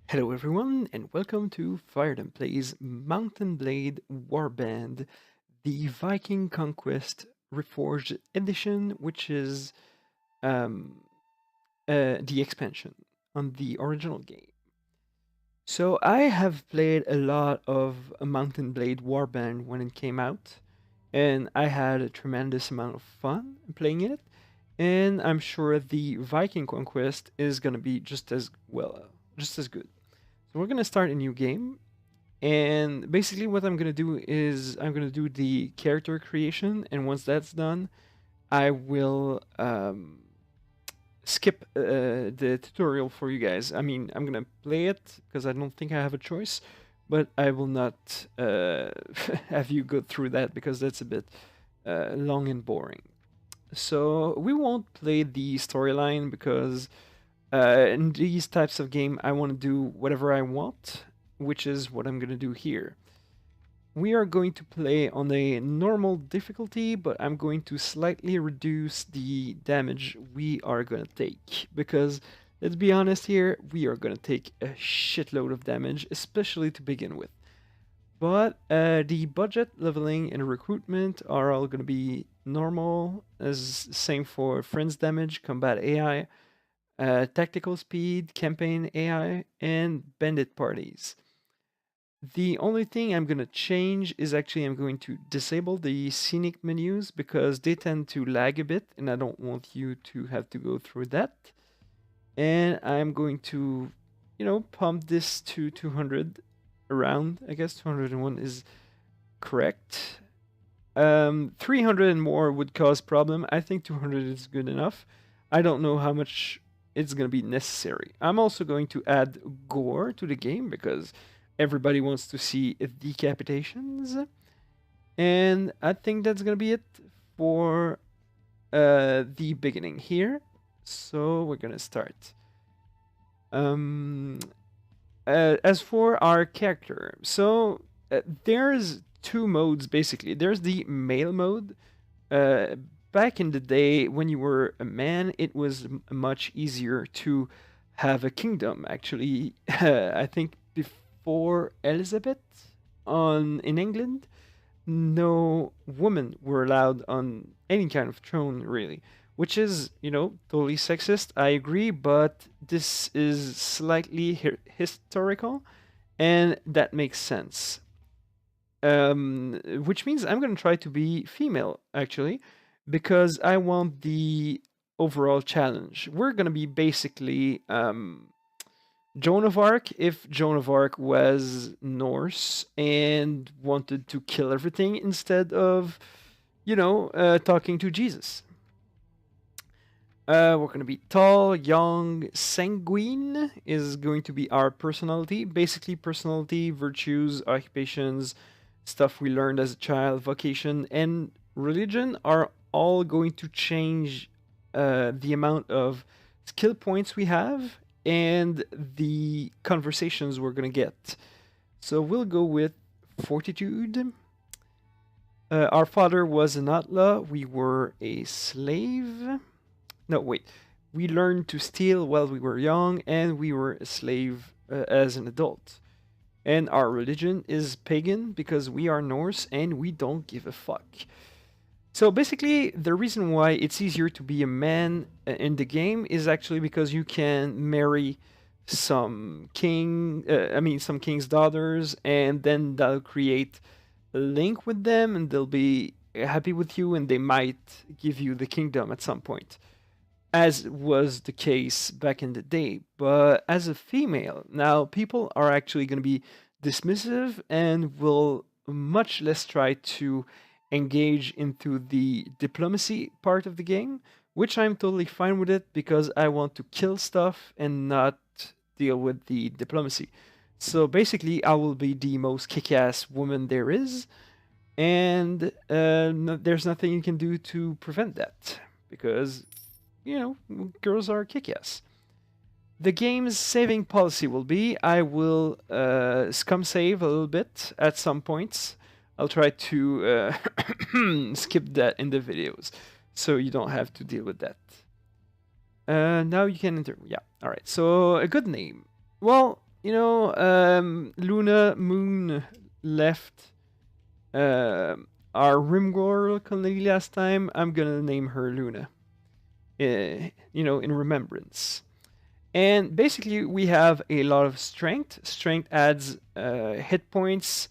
Hello everyone and welcome to Firethem Plays Mountain Blade Warband, the Viking Conquest Reforged Edition, which is um, the expansion on the original game. So I have played a lot of Mountain Blade Warband when it came out, and I had a tremendous amount of fun playing it, and I'm sure the Viking Conquest is gonna be just as well, just as good. So we're gonna start a new game, and basically what I'm gonna do is I'm gonna do the character creation, and once that's done, I will skip the tutorial for you guys. I mean, I'm gonna play it because I don't think I have a choice, but I will not have you go through that because that's a bit long and boring. So we won't play the storyline because in these types of game, I want to do whatever I want, which is what I'm gonna do here. We are going to play on a normal difficulty, but I'm going to slightly reduce the damage we are gonna take, because let's be honest here, we are gonna take a shitload of damage, especially to begin with. But the budget, leveling, and recruitment are all gonna be normal, as same for friends damage, combat AI, tactical speed, campaign AI, and bandit parties. The only thing I'm going to change is actually I'm going to disable the scenic menus because they tend to lag a bit and I don't want you to have to go through that. And I'm going to, pump this to 200 around. I guess 201 is correct. 300 and more would cause problem. I think 200 is good enough. I don't know how much it's going to be necessary. I'm also going to add gore to the game because everybody wants to see decapitations. And I think that's going to be it for the beginning here. So we're going to start. Um, as for our character, so there's two modes basically. There's the male mode. Uh, Back in the day, when you were a man, it was much easier to have a kingdom. Actually, I think before Elizabeth in England, no women were allowed on any kind of throne, really, which is, totally sexist. I agree, but this is slightly historical, and that makes sense. Which means I'm going to try to be female, actually, because I want the overall challenge. We're going to be basically Joan of Arc if Joan of Arc was Norse and wanted to kill everything instead of, talking to Jesus. We're going to be tall, young, sanguine is going to be our personality. Basically, personality, virtues, occupations, stuff we learned as a child, vocation, and religion are all going to change the amount of skill points we have and the conversations we're going to get. So we'll go with fortitude. Our father was an outlaw. We were a slave. No, wait. We learned to steal while we were young, and we were a slave as an adult. And our religion is pagan because we are Norse and we don't give a fuck. So basically, the reason why it's easier to be a man in the game is actually because you can marry some some king's daughters, and then that'll create a link with them, and they'll be happy with you, and they might give you the kingdom at some point, as was the case back in the day. But as a female, now people are actually going to be dismissive and will much less try to engage into the diplomacy part of the game, which I'm totally fine with it because I want to kill stuff and not deal with the diplomacy. So basically, I will be the most kick-ass woman there is, and there's nothing you can do to prevent that because, girls are kick-ass. The game's saving policy will be I will scum save a little bit at some points. I'll try to skip that in the videos so you don't have to deal with that. Now you can enter. Yeah, all right. So a good name. Well, Luna Moon left our RimWorld colony last time. I'm gonna name her Luna. In remembrance. And basically, we have a lot of strength. Strength adds hit points,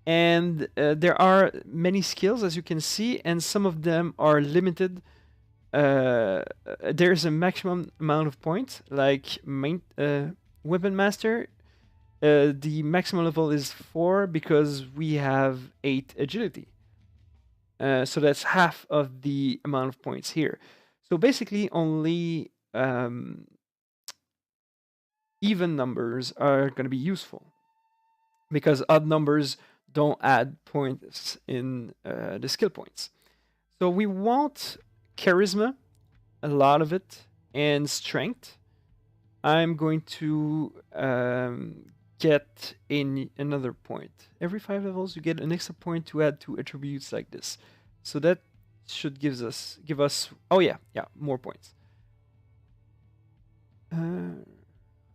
and there are many skills, as you can see, and some of them are limited. There's a maximum amount of points, like Weapon Master. The maximum level is 4 because we have 8 agility. So that's half of the amount of points here. So basically, only even numbers are going to be useful because odd numbers don't add points in the skill points. So we want charisma, a lot of it, and strength. I'm going to get in another point. Every 5 levels, you get an extra point to add to attributes like this. So that should give us more points.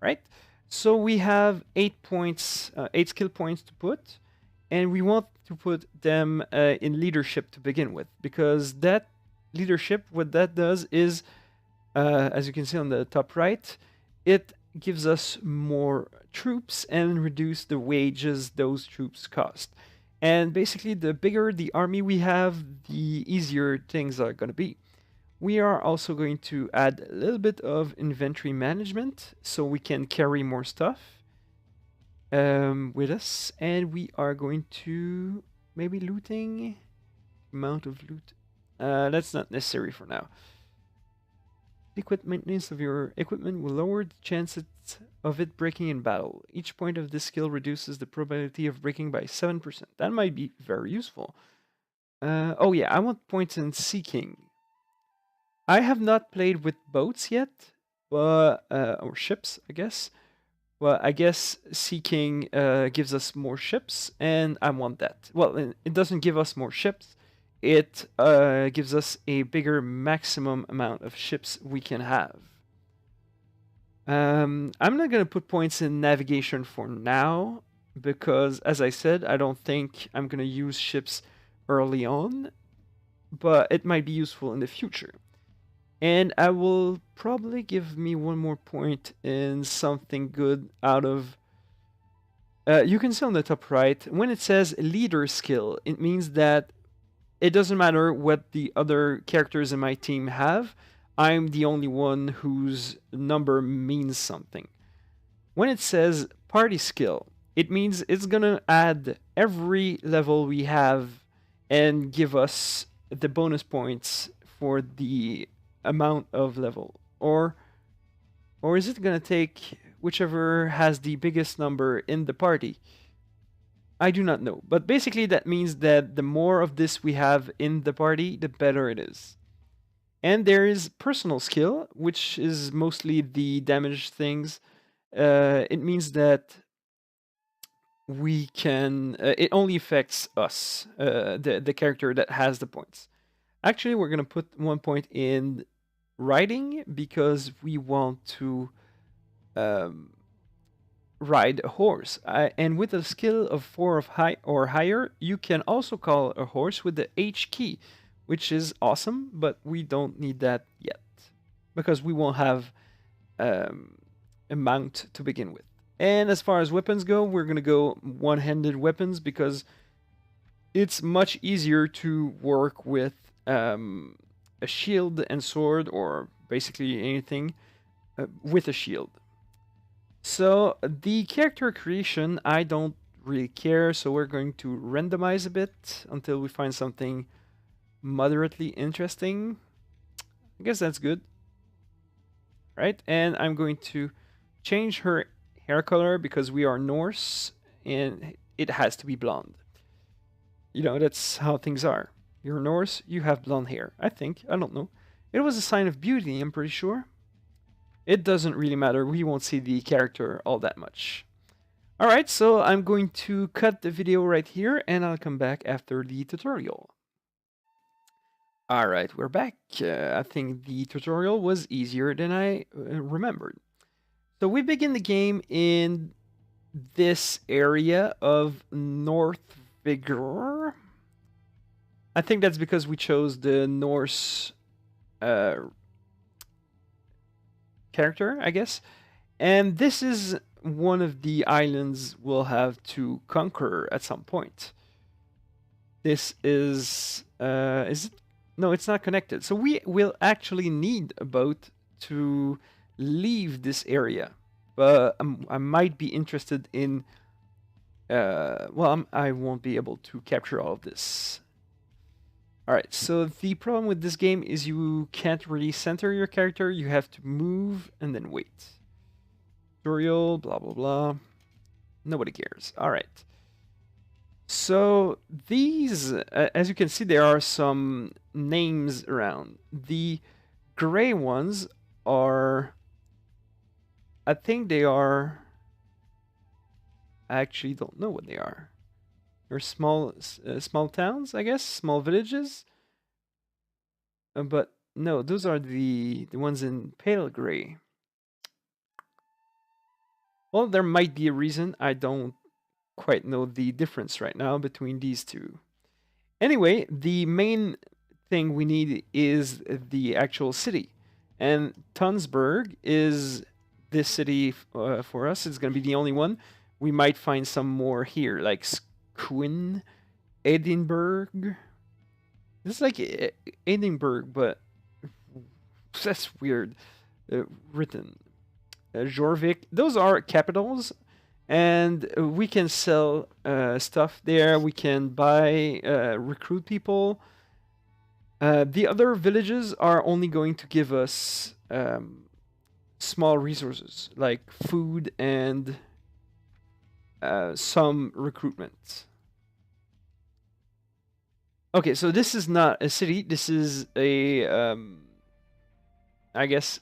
Right? So we have 8 points, 8 skill points to put, and we want to put them in leadership to begin with, because that leadership, what that does is, as you can see on the top right, it gives us more troops and reduce the wages those troops cost. And basically, the bigger the army we have, the easier things are going to be. We are also going to add a little bit of inventory management so we can carry more stuff with us. And we are going to maybe looting, amount of loot. That's not necessary for now. Frequent maintenance of your equipment will lower the chances of it breaking in battle. Each point of this skill reduces the probability of breaking by 7%. That might be very useful. Oh yeah, I want points in seeking. I have not played with boats yet, but or ships, I guess. Well, I guess seeking gives us more ships, and I want that. Well, it doesn't give us more ships. It gives us a bigger maximum amount of ships we can have. I'm not going to put points in navigation for now, because, as I said, I don't think I'm going to use ships early on, but it might be useful in the future. And I will probably give me 1 more point in something good out of... you can see on the top right, when it says leader skill, it means that it doesn't matter what the other characters in my team have. I'm the only one whose number means something. When it says party skill, it means it's going to add every level we have and give us the bonus points for the amount of level. Or is it going to take whichever has the biggest number in the party? I do not know. But basically that means that the more of this we have in the party, the better it is. And there is personal skill, which is mostly the damage things. It means that we can... it only affects us, the character that has the points. Actually, we're going to put 1 point in riding because we want to ride a horse. And with a skill of 4 or higher, you can also call a horse with the H key, which is awesome, but we don't need that yet because we won't have a mount to begin with. And as far as weapons go, we're going to go one-handed weapons because it's much easier to work with a shield and sword, or basically anything with a shield. So the character creation, I don't really care, so we're going to randomize a bit until we find something moderately interesting. I guess that's good. Right, and I'm going to change her hair color because we are Norse and it has to be blonde. You know, that's how things are. You're Norse, you have blonde hair. I think. I don't know. It was a sign of beauty, I'm pretty sure. It doesn't really matter. We won't see the character all that much. Alright, so I'm going to cut the video right here and I'll come back after the tutorial. Alright, we're back. I think the tutorial was easier than I remembered. So we begin the game in this area of North Vigor. I think that's because we chose the Norse character, I guess. And this is one of the islands we'll have to conquer at some point. This is it? No, it's not connected. So we will actually need a boat to leave this area. But I might be interested in. Well, I won't be able to capture all of this. All right. So the problem with this game is you can't really center your character. You have to move and then wait. Tutorial, blah blah blah. Nobody cares. All right. So these, as you can see, there are some names around. The gray ones are, I think they are, I actually don't know what they are. They're small towns, I guess, small villages. But no, those are the ones in pale gray. Well, there might be a reason. I don't quite know the difference right now between these two. Anyway, the main thing we need is the actual city. And Tonsberg is this city for us. It's going to be the only one. We might find some more here, like Squin, Edinburgh. This is like Edinburgh, but that's weird written. Jorvik. Those are capitals, and we can sell stuff there. We can buy, recruit people. The other villages are only going to give us small resources like food and some recruitment. Okay, so this is not a city. This is a, I guess.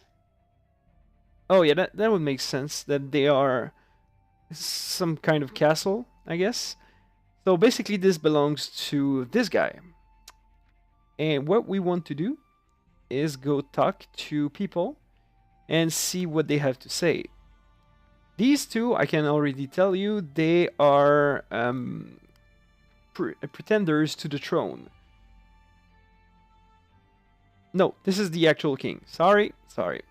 Oh yeah, that would make sense. That they are some kind of castle, I guess. So basically, this belongs to this guy. And what we want to do is go talk to people and see what they have to say. These two, I can already tell you, they are pretenders to the throne. No, this is the actual king. Sorry,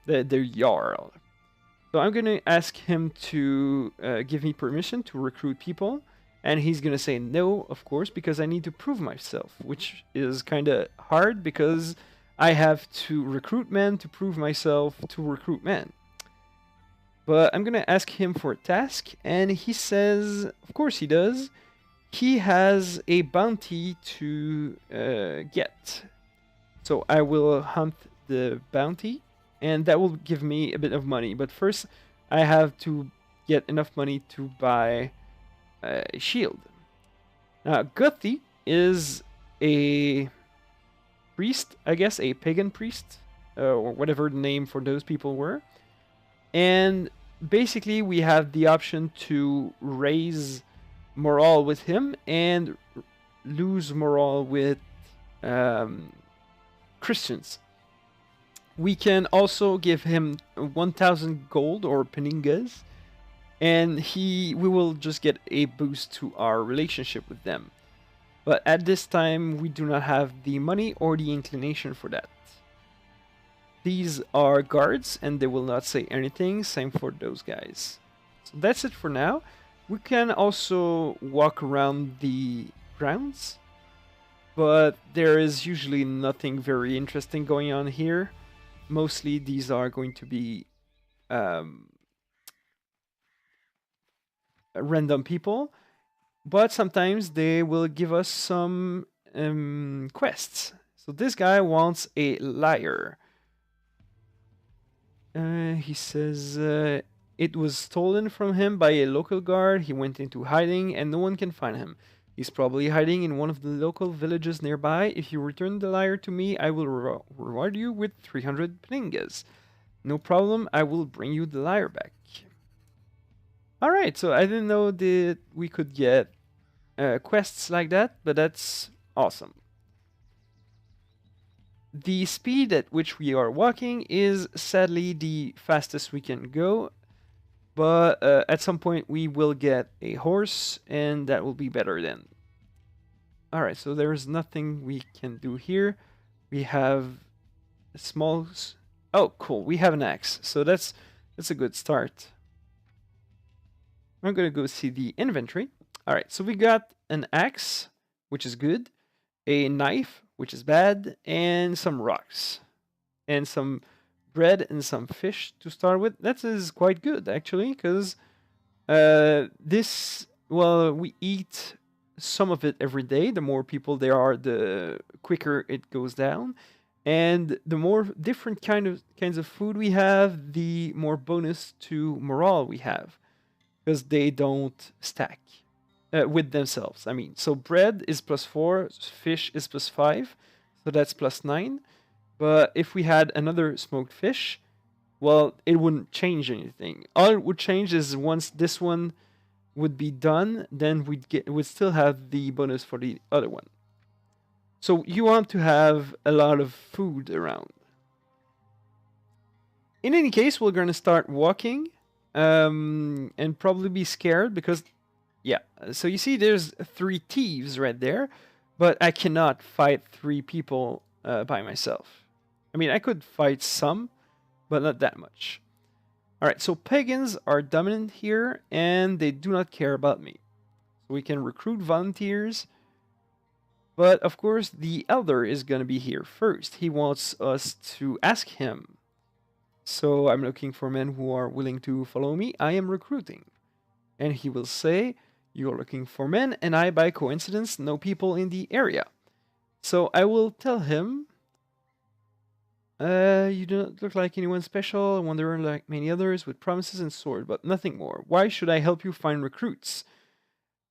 the Jarl. So I'm going to ask him to give me permission to recruit people. And he's going to say no, of course, because I need to prove myself, which is kind of hard because I have to recruit men to prove myself to recruit men. But I'm going to ask him for a task, and he says, of course he does, he has a bounty to get. So I will hunt the bounty, and that will give me a bit of money. But first, I have to get enough money to buy a shield. Guthi is a priest, I guess, a pagan priest, or whatever the name for those people were. And basically, we have the option to raise morale with him and lose morale with Christians. We can also give him 1,000 gold or peningas, and we will just get a boost to our relationship with them. But at this time, we do not have the money or the inclination for that. These are guards, and they will not say anything. Same for those guys. So that's it for now. We can also walk around the grounds, but there is usually nothing very interesting going on here. Mostly these are going to be random people, but sometimes they will give us some quests. So this guy wants a lyre. He says it was stolen from him by a local guard. He went into hiding and no one can find him. He's probably hiding in one of the local villages nearby. If you return the lyre to me, I will reward you with 300 peningas. No problem, I will bring you the lyre back. Alright, so I didn't know that we could get quests like that, but that's awesome. The speed at which we are walking is sadly the fastest we can go, but at some point we will get a horse, and that will be better then. All right, so there is nothing we can do here. We have a small. Oh, cool. We have an axe, so that's a good start. I'm gonna go see the inventory. All right, so we got an axe, which is good, a knife, which is bad, and some rocks, and some bread and some fish to start with. That is quite good actually, because this, well, we eat some of it every day. The more people there are, the quicker it goes down, and the more different kinds of food we have, the more bonus to morale we have, because they don't stack with themselves. I mean, so bread is +4, fish is +5, so that's +9. But if we had another smoked fish, well, it wouldn't change anything. All it would change is once this one would be done, then we'd still have the bonus for the other one. So you want to have a lot of food around. In any case, we're going to start walking, and probably be scared because, yeah. So you see, there's 3 thieves right there, but I cannot fight 3 people by myself. I mean, I could fight some, but not that much. All right, so pagans are dominant here, and they do not care about me. So we can recruit volunteers, but of course the elder is going to be here first. He wants us to ask him. So I'm looking for men who are willing to follow me. I am recruiting. And he will say, you're looking for men, and I, by coincidence, know people in the area. So I will tell him, you do not look like anyone special, a wanderer like many others, with promises and sword, but nothing more. Why should I help you find recruits?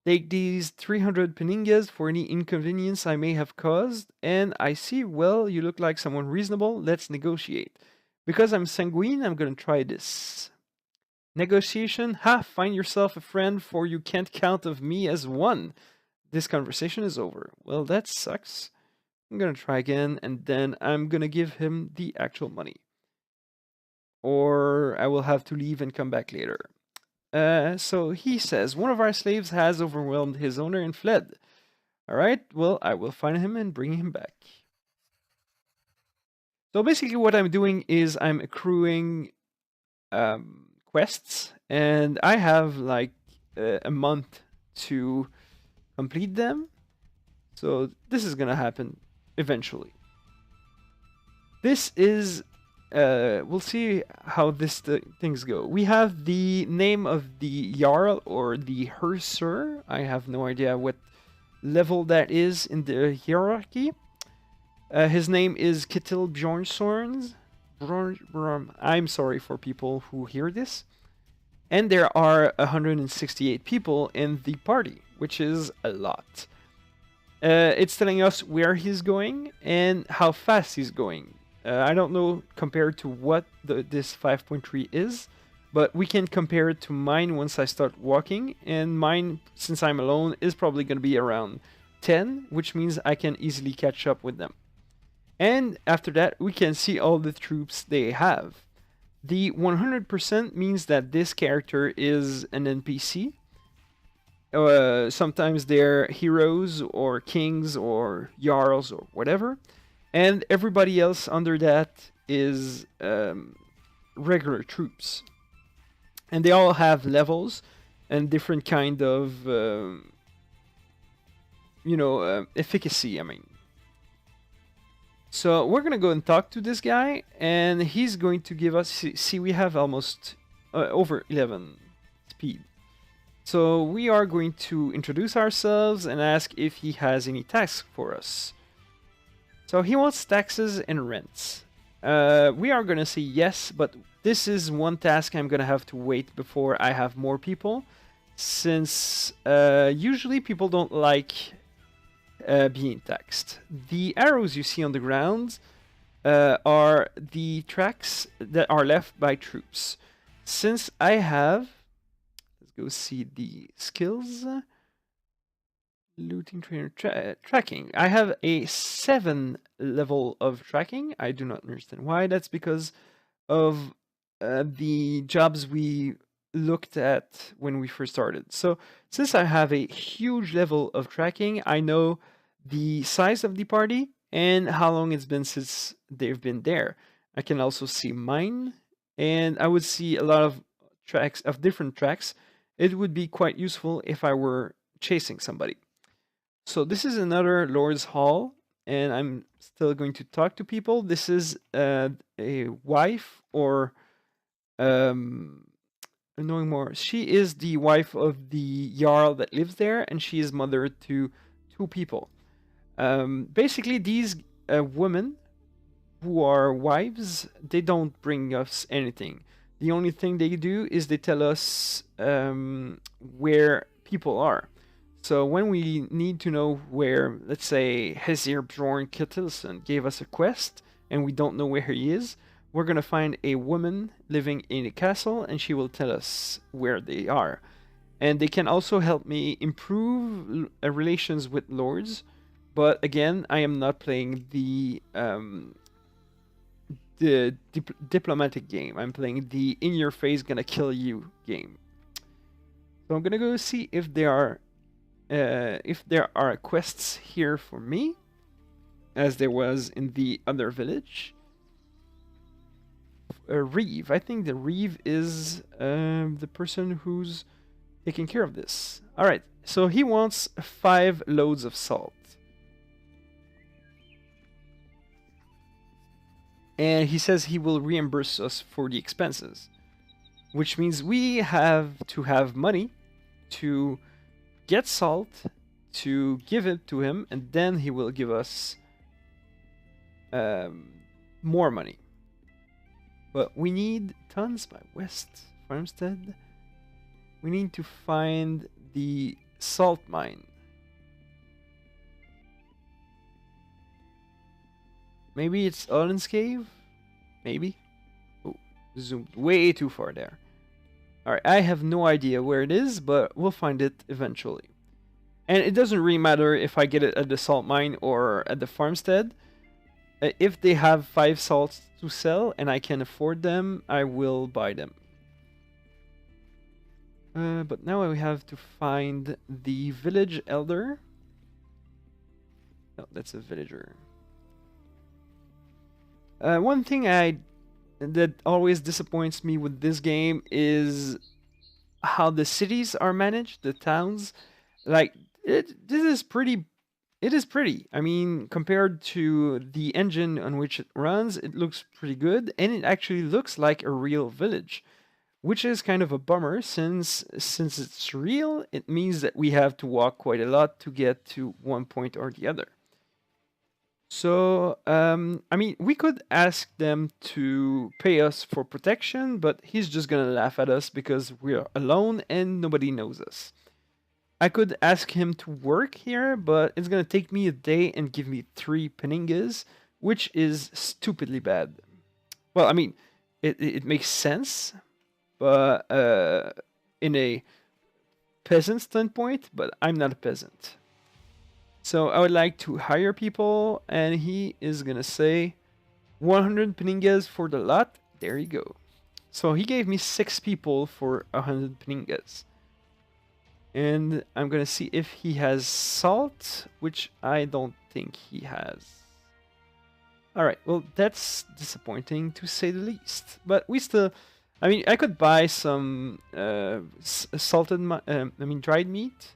Take these 300 peningas for any inconvenience I may have caused, and I see, well, you look like someone reasonable, let's negotiate. Because I'm sanguine, I'm gonna try this. Negotiation? Ha! Find yourself a friend, for you can't count of me as one. This conversation is over. Well, that sucks. I'm gonna try again, and then I'm gonna give him the actual money. Or I will have to leave and come back later. So he says, one of our slaves has overwhelmed his owner and fled. Alright, well, I will find him and bring him back. So basically what I'm doing is I'm accruing quests, and I have like a month to complete them. So this is gonna happen eventually. This is we'll see how things go. We have the name of the Jarl or the Herser. I have no idea what level that is in the hierarchy. His name is Kittil Bjornsorns. I'm sorry for people who hear this. And there are 168 people in the party, which is a lot. It's telling us where he's going and how fast he's going. I don't know compared to what this 5.3 is, but we can compare it to mine once I start walking, and mine, since I'm alone, is probably going to be around 10, which means I can easily catch up with them. And after that, we can see all the troops they have. The 100% means that this character is an NPC. Sometimes they're heroes or kings or jarls or whatever. And everybody else under that is regular troops. And they all have levels and different kind of, efficacy, I mean. So we're going to go and talk to this guy, and he's going to give us... See, we have almost over 11 speed. So we are going to introduce ourselves and ask if he has any tasks for us. So he wants taxes and rents. We are going to say yes, but this is one task I'm going to have to wait before I have more people, since usually people don't like being taxed. The arrows you see on the ground are the tracks that are left by troops. Since I have... Let's go see the skills. Looting, trainer, tracking. I have a 7 level of tracking. I do not understand why. That's because of the jobs we looked at when we first started. So since I have a huge level of tracking, I know the size of the party and how long it's been since they've been there. I can also see mine, and I would see a lot of tracks of different tracks. It would be quite useful if I were chasing somebody. So this is another Lord's Hall, and I'm still going to talk to people. This is a wife or knowing more. She is the wife of the Jarl that lives there, and she is mother to 2 people. Basically, these women who are wives, they don't bring us anything. The only thing they do is they tell us where people are. So when we need to know where, let's say, Hesir Bjorn Ketilson gave us a quest, and we don't know where he is, we're going to find a woman living in a castle, and she will tell us where they are. And they can also help me improve relations with lords. But again, I am not playing the diplomatic game. I'm playing the in-your-face gonna kill you game. So I'm gonna go see if there are quests here for me, as there was in the other village. Reeve. I think the Reeve is the person who's taking care of this. All right. So he wants 5 loads of salt. And he says he will reimburse us for the expenses, which means we have to have money to get salt, to give it to him, and then he will give us more money. But we need tons by West Farmstead. We need to find the salt mine. Maybe it's Odin's Cave? Maybe? Oh, zoomed way too far there. Alright, I have no idea where it is, but we'll find it eventually. And it doesn't really matter if I get it at the salt mine or at the farmstead. If they have 5 salts to sell and I can afford them, I will buy them. But now we have to find the village elder. Oh, that's a villager. One thing that always disappoints me with this game is how the cities are managed, the towns. Like, this is pretty. It is pretty. I mean, compared to the engine on which it runs, it looks pretty good, and it actually looks like a real village, which is kind of a bummer since it's real. It means that we have to walk quite a lot to get to one point or the other. So, I mean, we could ask them to pay us for protection, but he's just gonna laugh at us because we're alone and nobody knows us. I could ask him to work here, but it's gonna take me a day and give me 3 peningas, which is stupidly bad. Well, I mean, it makes sense, but in a peasant standpoint, but I'm not a peasant. So I would like to hire people, and he is gonna say 100 peningas for the lot. There you go. So he gave me 6 people for 100 peningas. And I'm gonna see if he has salt, which I don't think he has. Alright, well, that's disappointing to say the least. But we still, I mean, I could buy some dried meat.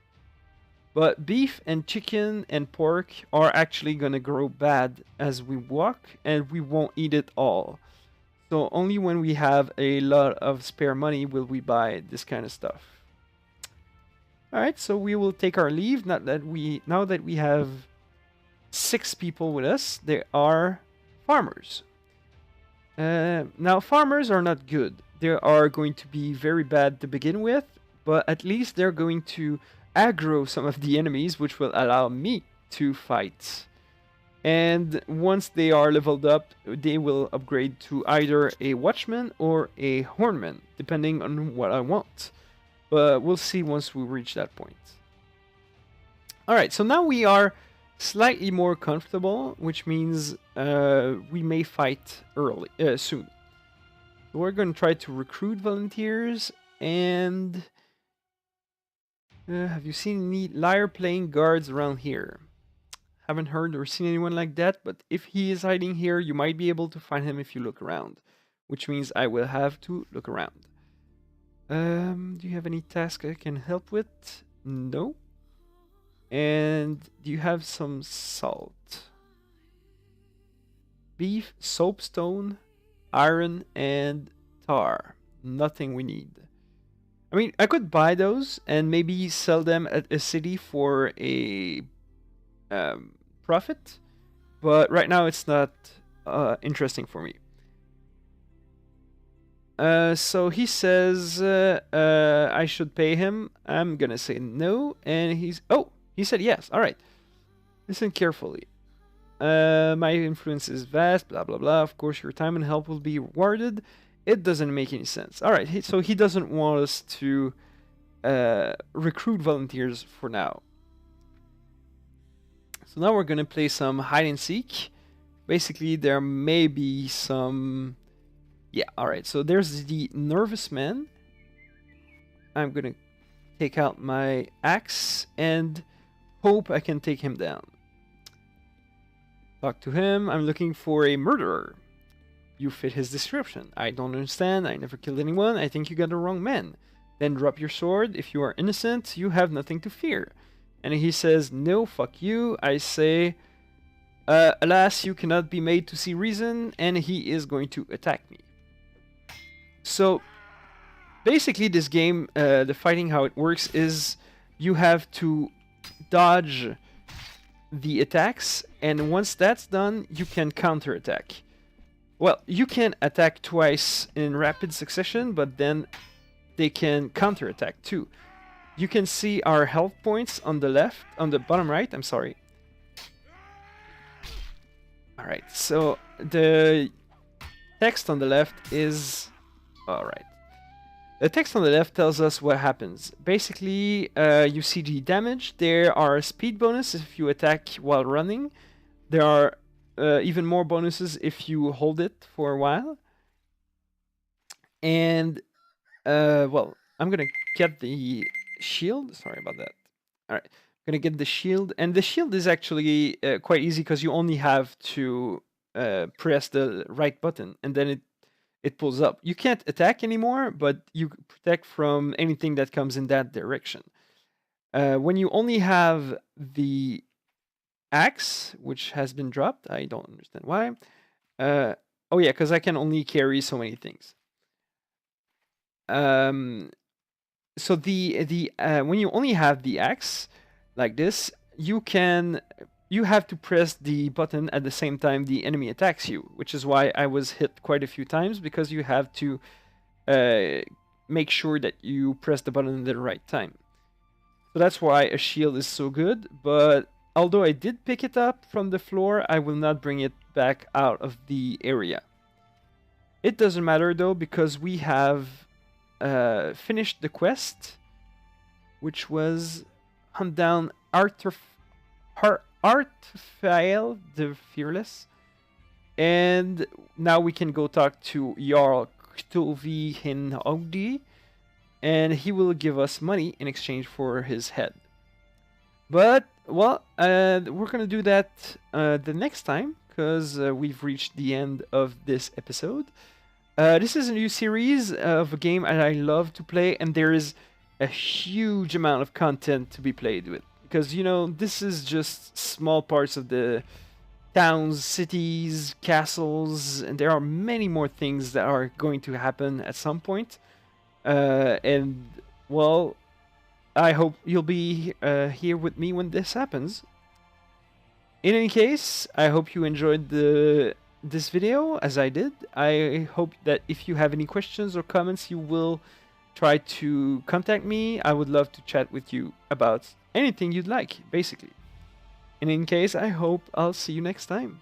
But beef and chicken and pork are actually gonna grow bad as we walk, and we won't eat it all. So only when we have a lot of spare money will we buy this kind of stuff. Alright, so we will take our leave. Now that we have 6 people with us, they are farmers. Now farmers are not good. They are going to be very bad to begin with, but at least they're going to aggro some of the enemies, which will allow me to fight. And once they are leveled up, they will upgrade to either a watchman or a hornman, depending on what I want. But we'll see once we reach that point. Alright, so now we are slightly more comfortable, which means we may fight soon. We're going to try to recruit volunteers, And have you seen any liar playing guards around here? Haven't heard or seen anyone like that, but if he is hiding here, you might be able to find him if you look around, which means I will have to look around. Do you have any task I can help with? No. And do you have some salt? Beef, soapstone, iron, and tar. Nothing we need. I mean, I could buy those and maybe sell them at a city for a profit, but right now it's not interesting for me. So he says I should pay him. I'm gonna say no, and he said yes. All right. Listen carefully. My influence is vast, blah blah blah. Of course, your time and help will be rewarded. It doesn't make any sense. All right, so he doesn't want us to recruit volunteers for now. So now we're gonna play some hide and seek. Basically, there may be some... Yeah, alright, so there's the nervous man. I'm gonna take out my axe and hope I can take him down. Talk to him. I'm looking for a murderer. You fit his description. I don't understand. I never killed anyone. I think you got the wrong man. Then drop your sword. If you are innocent, you have nothing to fear. And he says, no, fuck you. I say, alas, you cannot be made to see reason, and he is going to attack me. So, basically this game, the fighting, how it works is you have to dodge the attacks, and once that's done, you can counterattack. Well, you can attack twice in rapid succession, but then they can counterattack too. You can see our health points on the left, on the bottom right, I'm sorry. Alright, so the text on the left is... Alright. The text on the left tells us what happens. Basically, you see the damage. There are speed bonuses if you attack while running. There are even more bonuses if you hold it for a while. And, well, I'm gonna get the shield. Sorry about that. Alright, I'm gonna get the shield. And the shield is actually quite easy because you only have to press the right button and then it pulls up. You can't attack anymore, but you protect from anything that comes in that direction. When you only have the axe, which has been dropped, I don't understand why. Oh yeah, because I can only carry so many things. So when you only have the axe like this, you have to press the button at the same time the enemy attacks you, which is why I was hit quite a few times, because you have to make sure that you press the button at the right time. So that's why a shield is so good, but although I did pick it up from the floor, I will not bring it back out of the area. It doesn't matter though, because we have finished the quest, which was hunt down Artfael the Fearless, and now we can go talk to Jarl Ktovi Hinogdi, and he will give us money in exchange for his head. But, well, we're gonna do that the next time, because we've reached the end of this episode. This is a new series of a game that I love to play, and there is a huge amount of content to be played with. Because, you know, this is just small parts of the towns, cities, castles, and there are many more things that are going to happen at some point. And, well, I hope you'll be here with me when this happens. In any case, I hope you enjoyed this video, as I did. I hope that if you have any questions or comments, you will try to contact me. I would love to chat with you about anything you'd like, basically. And in case, I hope I'll see you next time.